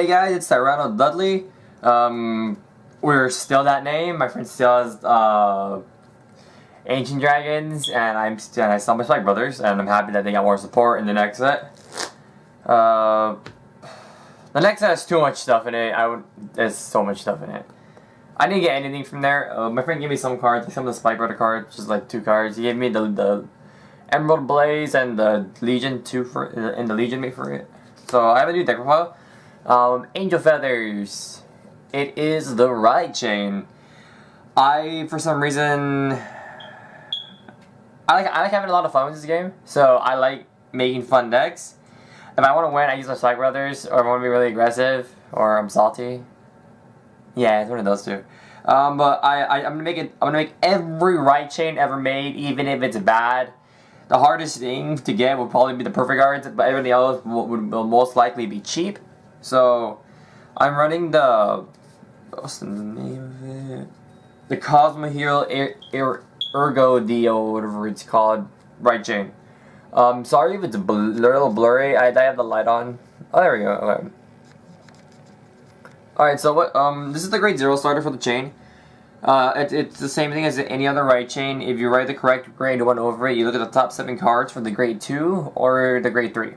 Hey guys, it's Tyranno Dudley. We're still that name. My friend still has Ancient Dragons, and I still my Spike Brothers, and I'm happy that they got more support in the next set. The next set has too much stuff in it. There's so much stuff in it. I didn't get anything from there. My friend gave me some cards, like some of the Spike Brother cards, just like 2 cards. He gave me the Emerald Blaze and the Legion 2 and the Legion mate for it. So I have a new deck profile. Angel Feathers. It is the right chain. For some reason, I like having a lot of fun with this game. So I like making fun decks. If I want to win, I use my Spike Brothers, or if I want to be really aggressive, or I'm salty. Yeah, it's one of those two. But I'm gonna make every right chain ever made, even if it's bad. The hardest thing to get will probably be the perfect cards, but everything else will most likely be cheap. So, I'm running what's the name of it? The Cosmo Hero Ergo Dio, whatever it's called, right chain. Sorry if it's a little blurry. I have the light on. Oh, there we go. Okay. Alright, so this is the grade 0 starter for the chain. It's the same thing as any other right chain. If you write the correct grade 1 over it, you look at the top 7 cards for the grade 2 or the grade 3.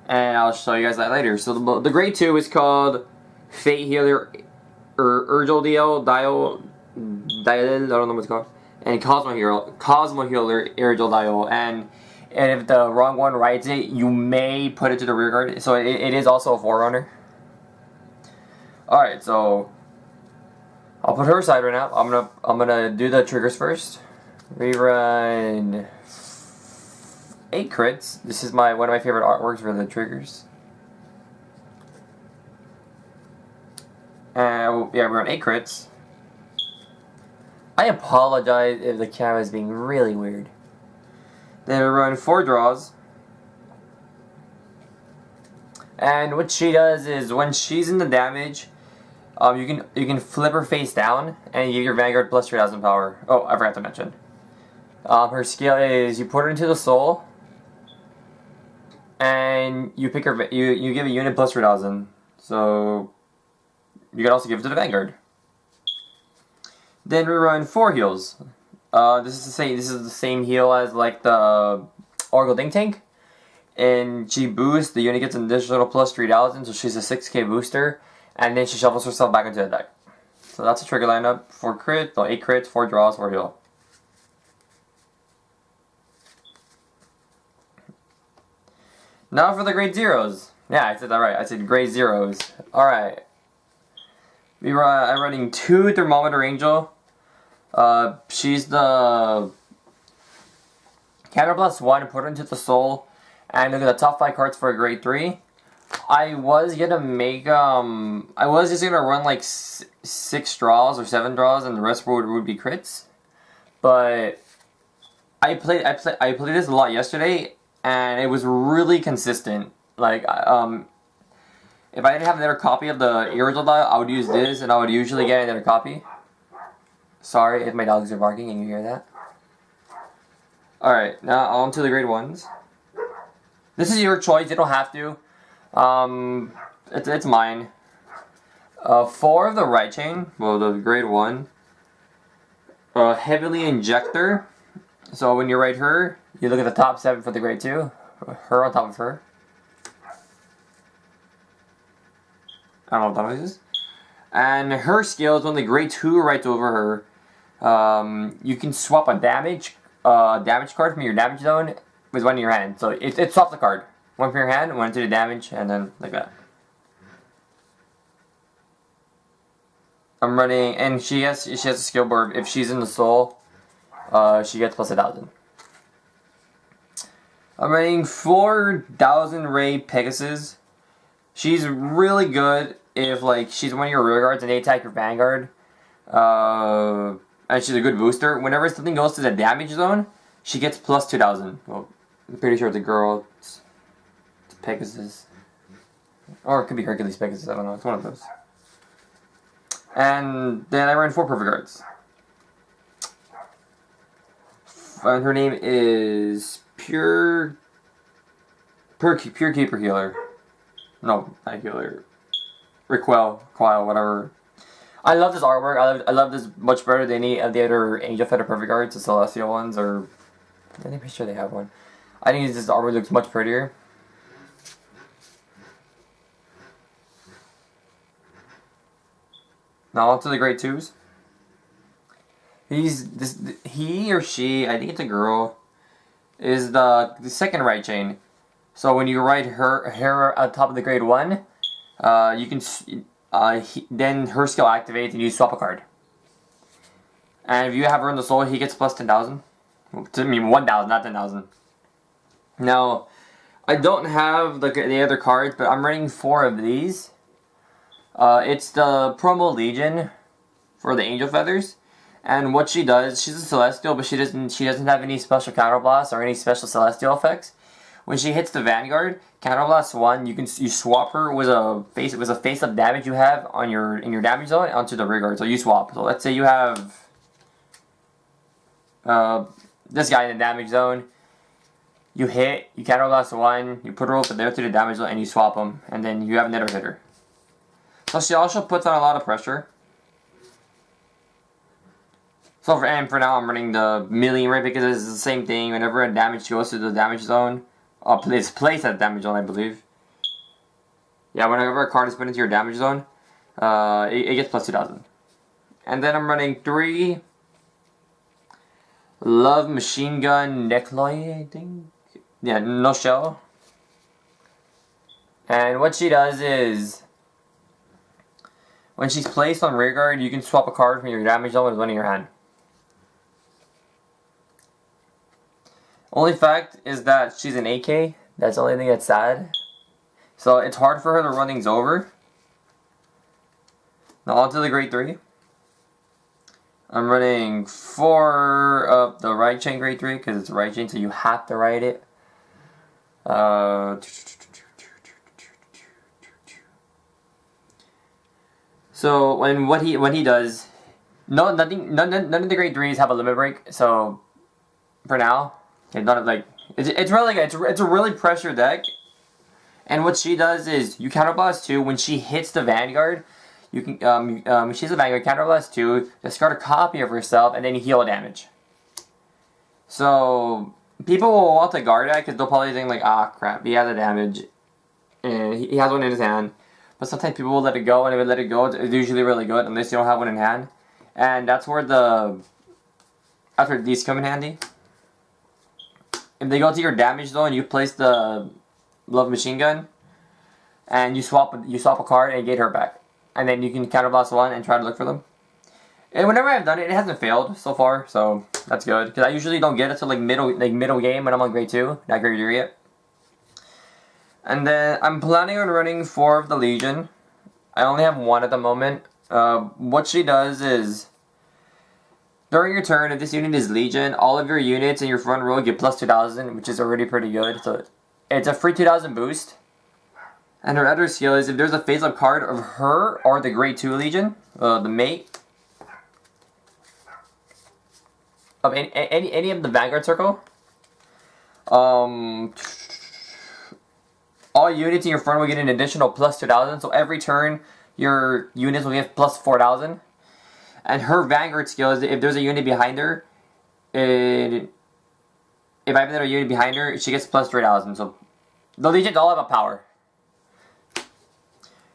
And I'll show you guys that later. So the grade 2 is called Fate Healer Urgel Dial, I don't know what it's called. And Cosmo Healer Urgel Dial. And if the wrong one writes it, you may put it to the rear guard. So it is also a forerunner. Alright, so I'll put her aside right now. I'm gonna do the triggers first. Rerun 8 crits. This is one of my favorite artworks for the triggers. And yeah, we're on 8 crits. I apologize if the camera is being really weird. Then we run 4 draws. And what she does is when she's in the damage, you can flip her face down and give your Vanguard plus 3000 power. Oh, I forgot to mention. Her skill is you put her into the soul, and you pick her. You give a unit plus 3000. So you can also give it to the Vanguard. Then we run 4 heals. This is the same heal as like the Oracle Ding Tank. And she boosts, the unit gets an additional plus 3000, so she's a 6k booster. And then she shuffles herself back into the deck. So that's a trigger lineup. 8 crits, 4 draws, 4 heal. Now for the grade 0s. Yeah, I said that right. I said grade 0s. Alright. I'm running 2 Thermometer Angel. She's the counter plus 1, put her into the soul. And look at the top 5 cards for a grade 3. I was just gonna run like 6 draws or 7 draws, and the rest would be crits. But I played this a lot yesterday, and it was really consistent. Like if I didn't have another copy of the Irritable Dial, I would use this, and I would usually get another copy. Sorry if my dogs are barking and you hear that. Alright, now on to the grade 1s. This is your choice, you don't have to. It's mine. 4 of the right chain, well, the grade 1. Heavily Injector. So when you write her, you look at the top 7 for the grade 2. Her on top of her. I don't know what that is. And her skill is when the grade 2 writes over her. You can swap a damage card from your damage zone with one in your hand. So it swaps the card. One from your hand, one into the damage, and then like that. I'm running, and she has a skill board. If she's in the soul, she gets plus 1000. I'm running 4000 Ray Pegasus. She's really good if like she's one of your rear guards and they attack your Vanguard. And she's a good booster. Whenever something goes to the damage zone, she gets plus 2000. Well, I'm pretty sure it's a girl. It's Pegasus. Or it could be Hercules Pegasus, I don't know. It's one of those. And then I ran 4 perfect guards. And her name is Pure Keeper Healer. No, not Healer. Recoil, whatever. I love this artwork. I love this much better than any of the other Angel Feather Perfect cards, the Celestial ones, or I'm pretty sure they have one. I think this artwork looks much prettier. Now on to the grade 2s. He or she, I think it's a girl, is the second right chain. So when you write her on top of the grade 1, you can then her skill activates and you swap a card. And if you have her in the soul, he gets plus 10,000. I mean 1,000, not 10,000. Now, I don't have the other cards, but I'm running 4 of these. It's the promo Legion for the Angel Feathers, and what she does, she's a Celestial, but she doesn't have any special counterblast or any special Celestial effects. When she hits the Vanguard, counterblast 1, you swap her with a face-up damage you have on in your damage zone onto the rear guard. So you swap. So let's say you have this guy in the damage zone. You hit, you counterblast 1, you put her over there to the damage zone, and you swap them, and then you have another hitter. So she also puts on a lot of pressure. So for now, I'm running the million rate because it's the same thing. Whenever a damage goes to the damage zone, it's placed at the damage zone, I believe. Yeah, whenever a card is put into your damage zone, it gets plus 2,000. And then I'm running 3 Love Machine Gun Necloy, I think. Yeah, no shell. And what she does is, when she's placed on rear guard, you can swap a card from your damage zone with one in your hand. Only fact is that she's an AK. That's the only thing that's sad. So it's hard for her to run things over. Now on to the grade 3. I'm running 4 of the right chain grade 3 because it's a right chain, so you have to write it. So what he does, none of the grade 3s have a limit break. So for now, it's really good. It's a really pressure deck. And what she does is you counterblast 2 when she hits the Vanguard. You can when she's a Vanguard, counterblast 2, discard a copy of herself, and then you heal damage. So people will want to guard that because they'll probably think like, ah, crap, he has a damage, and he has one in his hand. But sometimes people will let it go, and if they let it go, it's usually really good unless you don't have one in hand. And that's where these come in handy. If they go to your damage zone, you place the Love Machine Gun, and you swap a card and get her back, and then you can counterblast 1 and try to look for them. And whenever I've done it, it hasn't failed so far, so that's good. Because I usually don't get it till middle game when I'm on grade 2, not grade 3 yet. And then I'm planning on running 4 of the Legion. I only have 1 at the moment. What she does is, during your turn, if this unit is Legion, all of your units in your front row get plus 2,000, which is already pretty good. So it's a free 2,000 boost. And her other skill is if there's a face-up card of her or the grade 2 Legion, the mate, of any of the Vanguard circle, all units in your front will get an additional plus 2,000. So every turn, your units will get plus 4,000. And her Vanguard skill is if there's a unit behind her, if I have another unit behind her, she gets plus 3,000. So the Legions all have a power.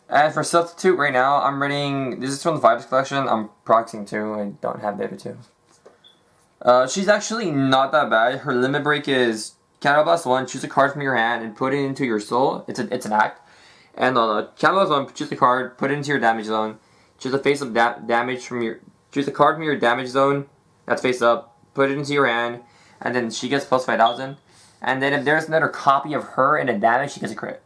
And for substitute right now, I'm running. This is from the Fighters collection. I'm proxying 2. I don't have the other 2. She's actually not that bad. Her limit break is counterblast 1, choose a card from your hand and put it into your soul. It's an act. And counterblast 1, choose a card, put it into your damage zone. Choose a face up damage from your. Choose a card from your damage zone that's face up. Put it into your hand, and then she gets plus 5,000. And then if there's another copy of her in a damage, she gets a crit.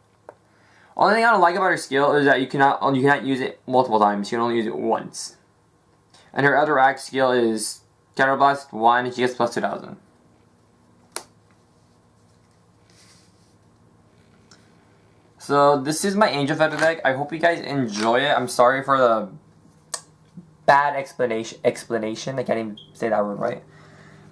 Only thing I don't like about her skill is that you cannot use it multiple times. You can only use it once. And her other act skill is counterblast 1, and she gets plus 2,000. So this is my Angel Feather deck. I hope you guys enjoy it. I'm sorry for the bad explanation. I can't even say that word right.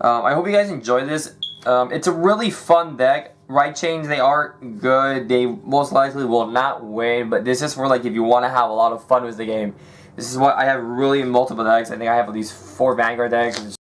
I hope you guys enjoy this. It's a really fun deck. right chains, they aren't good. They most likely will not win, but this is for like if you want to have a lot of fun with the game. This is what I have really multiple decks. I think I have at least 4 Vanguard decks.